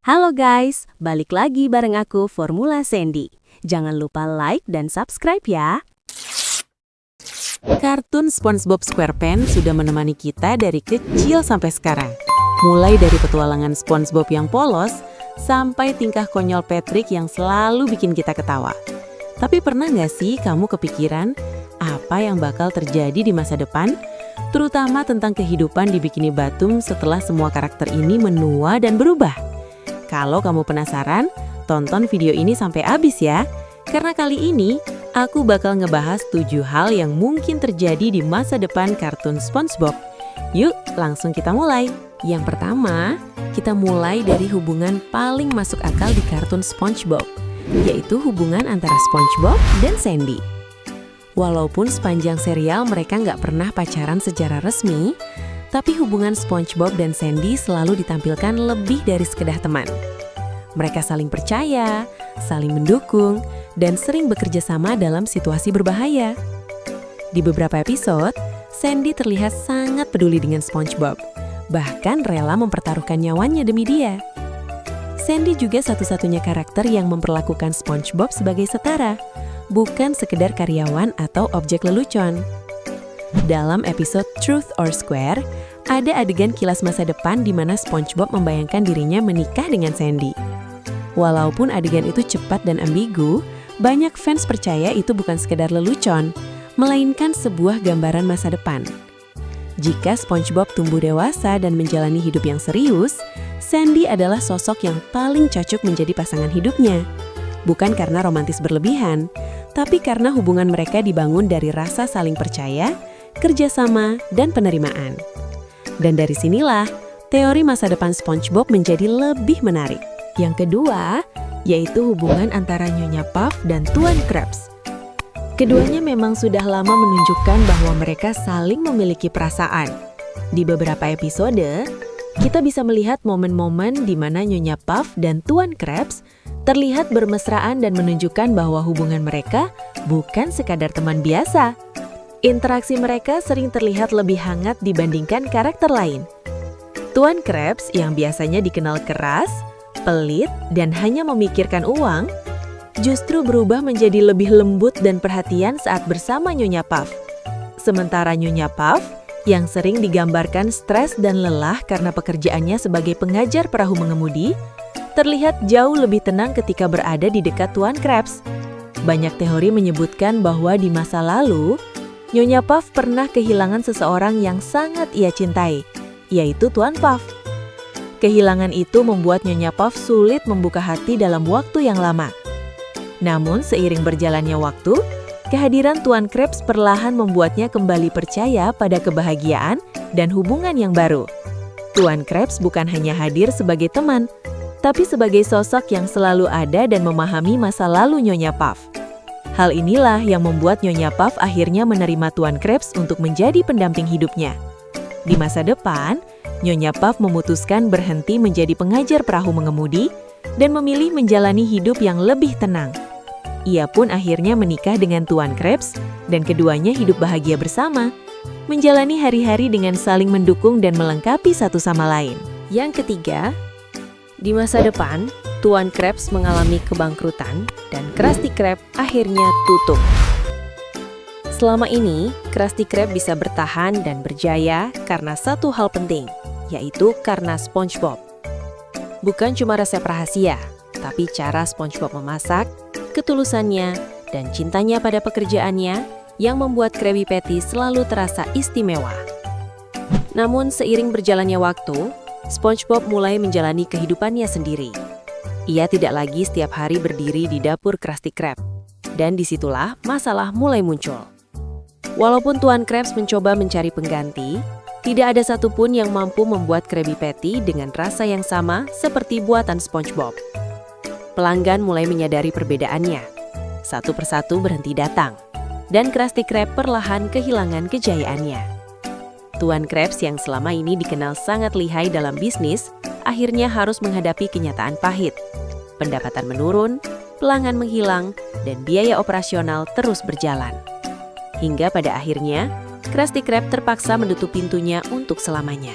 Halo guys, balik lagi bareng aku Formula Sandy. Jangan lupa like dan subscribe ya. Kartun SpongeBob SquarePants sudah menemani kita dari kecil sampai sekarang. Mulai dari petualangan SpongeBob yang polos, sampai tingkah konyol Patrick yang selalu bikin kita ketawa. Tapi pernah nggak sih kamu kepikiran apa yang bakal terjadi di masa depan? Terutama tentang kehidupan di Bikini Bottom setelah semua karakter ini menua dan berubah. Kalau kamu penasaran, tonton video ini sampai habis ya. Karena kali ini, aku bakal ngebahas 7 hal yang mungkin terjadi di masa depan kartun SpongeBob. Yuk, langsung kita mulai. Yang pertama, kita mulai dari hubungan paling masuk akal di kartun SpongeBob, yaitu hubungan antara SpongeBob dan Sandy. Walaupun sepanjang serial mereka nggak pernah pacaran secara resmi, tapi hubungan SpongeBob dan Sandy selalu ditampilkan lebih dari sekedar teman. Mereka saling percaya, saling mendukung, dan sering bekerja sama dalam situasi berbahaya. Di beberapa episode, Sandy terlihat sangat peduli dengan SpongeBob, bahkan rela mempertaruhkan nyawanya demi dia. Sandy juga satu-satunya karakter yang memperlakukan SpongeBob sebagai setara, bukan sekedar karyawan atau objek lelucon. Dalam episode Truth or Square, ada adegan kilas masa depan di mana SpongeBob membayangkan dirinya menikah dengan Sandy. Walaupun adegan itu cepat dan ambigu, banyak fans percaya itu bukan sekedar lelucon, melainkan sebuah gambaran masa depan. Jika SpongeBob tumbuh dewasa dan menjalani hidup yang serius, Sandy adalah sosok yang paling cocok menjadi pasangan hidupnya. Bukan karena romantis berlebihan, tapi karena hubungan mereka dibangun dari rasa saling percaya, kerjasama, dan penerimaan. Dan dari sinilah, teori masa depan SpongeBob menjadi lebih menarik. Yang kedua, yaitu hubungan antara Nyonya Puff dan Tuan Krabs. Keduanya memang sudah lama menunjukkan bahwa mereka saling memiliki perasaan. Di beberapa episode, kita bisa melihat momen-momen di mana Nyonya Puff dan Tuan Krabs terlihat bermesraan dan menunjukkan bahwa hubungan mereka bukan sekadar teman biasa. Interaksi mereka sering terlihat lebih hangat dibandingkan karakter lain. Tuan Krabs yang biasanya dikenal keras, pelit, dan hanya memikirkan uang, justru berubah menjadi lebih lembut dan perhatian saat bersama Nyonya Puff. Sementara Nyonya Puff, yang sering digambarkan stres dan lelah karena pekerjaannya sebagai pengajar perahu mengemudi, terlihat jauh lebih tenang ketika berada di dekat Tuan Krabs. Banyak teori menyebutkan bahwa di masa lalu, Nyonya Puff pernah kehilangan seseorang yang sangat ia cintai, yaitu Tuan Puff. Kehilangan itu membuat Nyonya Puff sulit membuka hati dalam waktu yang lama. Namun seiring berjalannya waktu, kehadiran Tuan Krabs perlahan membuatnya kembali percaya pada kebahagiaan dan hubungan yang baru. Tuan Krabs bukan hanya hadir sebagai teman, tapi sebagai sosok yang selalu ada dan memahami masa lalu Nyonya Puff. Hal inilah yang membuat Nyonya Puff akhirnya menerima Tuan Krabs untuk menjadi pendamping hidupnya. Di masa depan, Nyonya Puff memutuskan berhenti menjadi pengajar perahu mengemudi dan memilih menjalani hidup yang lebih tenang. Ia pun akhirnya menikah dengan Tuan Krabs dan keduanya hidup bahagia bersama, menjalani hari-hari dengan saling mendukung dan melengkapi satu sama lain. Yang ketiga, di masa depan, Tuan Krabs mengalami kebangkrutan dan Krusty Krab akhirnya tutup. Selama ini, Krusty Krab bisa bertahan dan berjaya karena satu hal penting, yaitu karena SpongeBob. Bukan cuma resep rahasia, tapi cara SpongeBob memasak, ketulusannya, dan cintanya pada pekerjaannya yang membuat Krabby Patty selalu terasa istimewa. Namun seiring berjalannya waktu, SpongeBob mulai menjalani kehidupannya sendiri. Ia tidak lagi setiap hari berdiri di dapur Krusty Krab, dan disitulah masalah mulai muncul. Walaupun Tuan Krabs mencoba mencari pengganti, tidak ada satupun yang mampu membuat Krabby Patty dengan rasa yang sama seperti buatan SpongeBob. Pelanggan mulai menyadari perbedaannya. Satu persatu berhenti datang, dan Krusty Krab perlahan kehilangan kejayaannya. Tuan Krabs yang selama ini dikenal sangat lihai dalam bisnis, akhirnya harus menghadapi kenyataan pahit. Pendapatan menurun, pelanggan menghilang, dan biaya operasional terus berjalan. Hingga pada akhirnya, Krusty Krab terpaksa menutup pintunya untuk selamanya.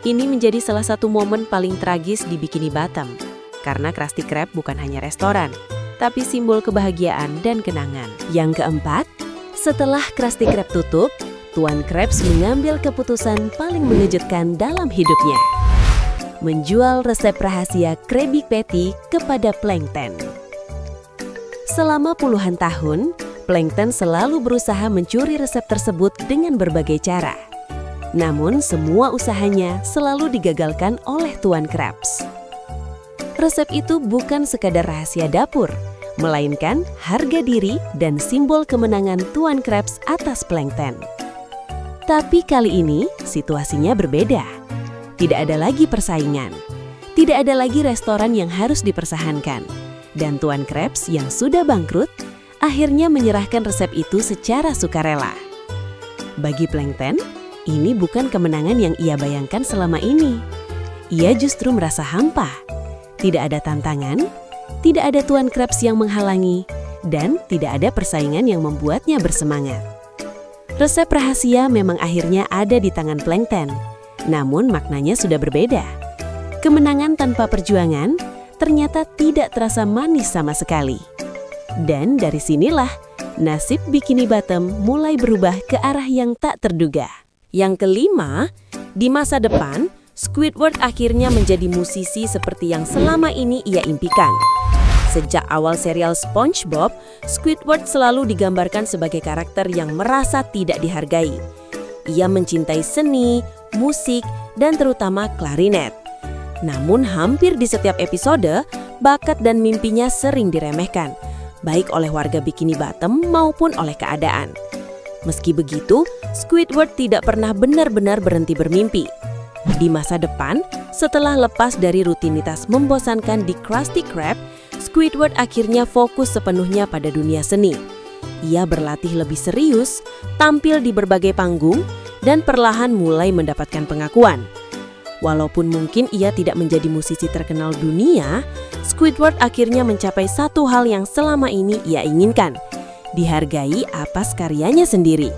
Ini menjadi salah satu momen paling tragis di Bikini Bottom, karena Krusty Krab bukan hanya restoran, tapi simbol kebahagiaan dan kenangan. Yang keempat, setelah Krusty Krab tutup, Tuan Krabs mengambil keputusan paling mengejutkan dalam hidupnya. Menjual resep rahasia Krabby Patty kepada Plankton. Selama puluhan tahun, Plankton selalu berusaha mencuri resep tersebut dengan berbagai cara. Namun, semua usahanya selalu digagalkan oleh Tuan Krabs. Resep itu bukan sekadar rahasia dapur, melainkan harga diri dan simbol kemenangan Tuan Krabs atas Plankton. Tapi kali ini, situasinya berbeda. Tidak ada lagi persaingan. Tidak ada lagi restoran yang harus dipersahankan. Dan Tuan Krabs yang sudah bangkrut, akhirnya menyerahkan resep itu secara sukarela. Bagi Plankton, ini bukan kemenangan yang ia bayangkan selama ini. Ia justru merasa hampa. Tidak ada tantangan, tidak ada Tuan Krabs yang menghalangi, dan tidak ada persaingan yang membuatnya bersemangat. Resep rahasia memang akhirnya ada di tangan Plankton, namun maknanya sudah berbeda. Kemenangan tanpa perjuangan ternyata tidak terasa manis sama sekali. Dan dari sinilah, nasib Bikini Bottom mulai berubah ke arah yang tak terduga. Yang kelima, di masa depan, Squidward akhirnya menjadi musisi seperti yang selama ini ia impikan. Sejak awal serial SpongeBob, Squidward selalu digambarkan sebagai karakter yang merasa tidak dihargai. Ia mencintai seni, musik, dan terutama klarinet. Namun hampir di setiap episode, bakat dan mimpinya sering diremehkan, baik oleh warga Bikini Bottom maupun oleh keadaan. Meski begitu, Squidward tidak pernah benar-benar berhenti bermimpi. Di masa depan, setelah lepas dari rutinitas membosankan di Krusty Krab, Squidward akhirnya fokus sepenuhnya pada dunia seni. Ia berlatih lebih serius, tampil di berbagai panggung, dan perlahan mulai mendapatkan pengakuan. Walaupun mungkin ia tidak menjadi musisi terkenal dunia, Squidward akhirnya mencapai satu hal yang selama ini ia inginkan, dihargai atas karyanya sendiri.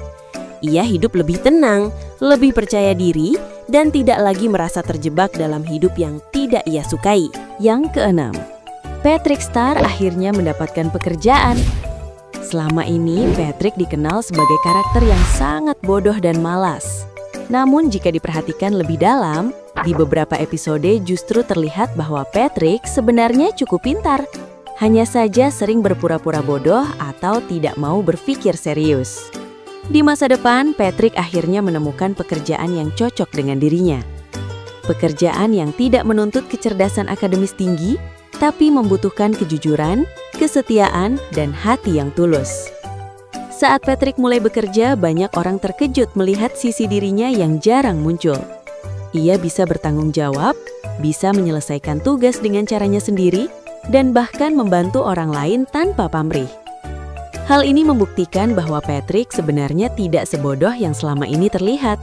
Ia hidup lebih tenang, lebih percaya diri, dan tidak lagi merasa terjebak dalam hidup yang tidak ia sukai. Yang keenam, Patrick Star akhirnya mendapatkan pekerjaan. Selama ini, Patrick dikenal sebagai karakter yang sangat bodoh dan malas. Namun jika diperhatikan lebih dalam, di beberapa episode justru terlihat bahwa Patrick sebenarnya cukup pintar. Hanya saja sering berpura-pura bodoh atau tidak mau berpikir serius. Di masa depan, Patrick akhirnya menemukan pekerjaan yang cocok dengan dirinya. Pekerjaan yang tidak menuntut kecerdasan akademis tinggi, tapi membutuhkan kejujuran, kesetiaan, dan hati yang tulus. Saat Patrick mulai bekerja, banyak orang terkejut melihat sisi dirinya yang jarang muncul. Ia bisa bertanggung jawab, bisa menyelesaikan tugas dengan caranya sendiri, dan bahkan membantu orang lain tanpa pamrih. Hal ini membuktikan bahwa Patrick sebenarnya tidak sebodoh yang selama ini terlihat.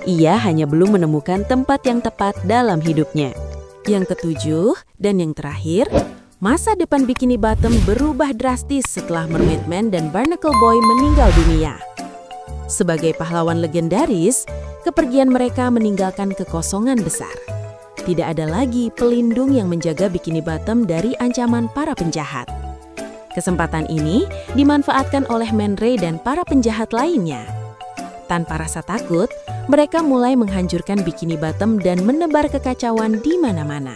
Ia hanya belum menemukan tempat yang tepat dalam hidupnya. Yang ketujuh dan yang terakhir, masa depan Bikini Bottom berubah drastis setelah Mermaid Man dan Barnacle Boy meninggal dunia. Sebagai pahlawan legendaris, kepergian mereka meninggalkan kekosongan besar. Tidak ada lagi pelindung yang menjaga Bikini Bottom dari ancaman para penjahat. Kesempatan ini dimanfaatkan oleh Man Ray dan para penjahat lainnya. Tanpa rasa takut, mereka mulai menghancurkan Bikini Bottom dan menebar kekacauan di mana-mana.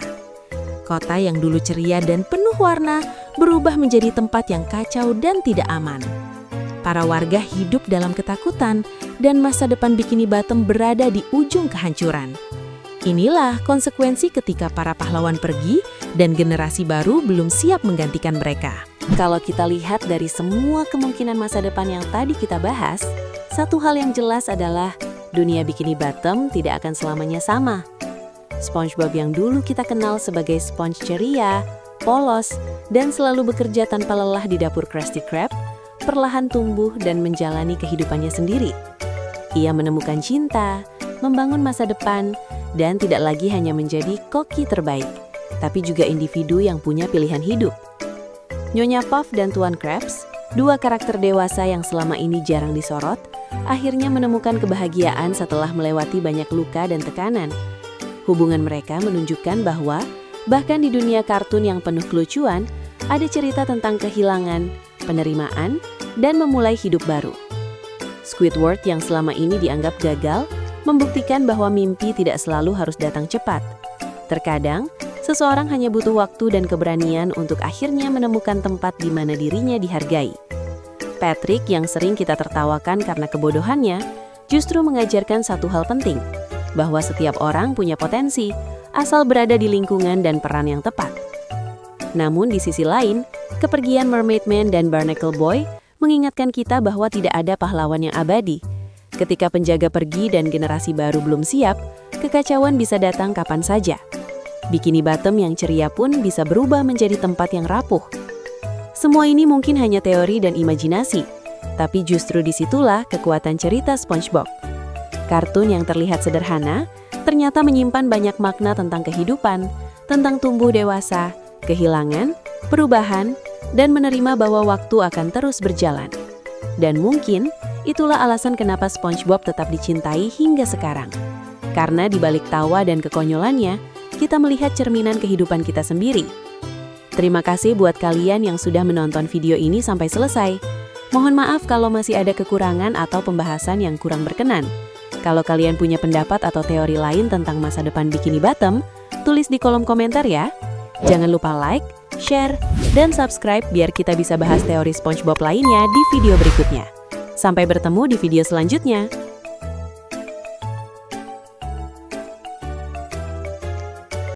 Kota yang dulu ceria dan penuh warna berubah menjadi tempat yang kacau dan tidak aman. Para warga hidup dalam ketakutan dan masa depan Bikini Bottom berada di ujung kehancuran. Inilah konsekuensi ketika para pahlawan pergi dan generasi baru belum siap menggantikan mereka. Kalau kita lihat dari semua kemungkinan masa depan yang tadi kita bahas, satu hal yang jelas adalah dunia Bikini Bottom tidak akan selamanya sama. SpongeBob yang dulu kita kenal sebagai Sponge ceria, polos, dan selalu bekerja tanpa lelah di dapur Krusty Krab, perlahan tumbuh dan menjalani kehidupannya sendiri. Ia menemukan cinta, membangun masa depan, dan tidak lagi hanya menjadi koki terbaik, tapi juga individu yang punya pilihan hidup. Nyonya Puff dan Tuan Krabs, dua karakter dewasa yang selama ini jarang disorot, akhirnya menemukan kebahagiaan setelah melewati banyak luka dan tekanan. Hubungan mereka menunjukkan bahwa bahkan di dunia kartun yang penuh kelucuan, ada cerita tentang kehilangan, penerimaan, dan memulai hidup baru. Squidward yang selama ini dianggap gagal, membuktikan bahwa mimpi tidak selalu harus datang cepat. Terkadang, seseorang hanya butuh waktu dan keberanian untuk akhirnya menemukan tempat di mana dirinya dihargai. Patrick yang sering kita tertawakan karena kebodohannya, justru mengajarkan satu hal penting, bahwa setiap orang punya potensi, asal berada di lingkungan dan peran yang tepat. Namun di sisi lain, kepergian Mermaid Man dan Barnacle Boy mengingatkan kita bahwa tidak ada pahlawan yang abadi. Ketika penjaga pergi dan generasi baru belum siap, kekacauan bisa datang kapan saja. Bikini Bottom yang ceria pun bisa berubah menjadi tempat yang rapuh. Semua ini mungkin hanya teori dan imajinasi, tapi justru disitulah kekuatan cerita SpongeBob. Kartun yang terlihat sederhana, ternyata menyimpan banyak makna tentang kehidupan, tentang tumbuh dewasa, kehilangan, perubahan, dan menerima bahwa waktu akan terus berjalan. Dan mungkin, itulah alasan kenapa SpongeBob tetap dicintai hingga sekarang. Karena di balik tawa dan kekonyolannya, kita melihat cerminan kehidupan kita sendiri. Terima kasih buat kalian yang sudah menonton video ini sampai selesai. Mohon maaf kalau masih ada kekurangan atau pembahasan yang kurang berkenan. Kalau kalian punya pendapat atau teori lain tentang masa depan Bikini Bottom, tulis di kolom komentar ya. Jangan lupa like, share, dan subscribe biar kita bisa bahas teori SpongeBob lainnya di video berikutnya. Sampai bertemu di video selanjutnya.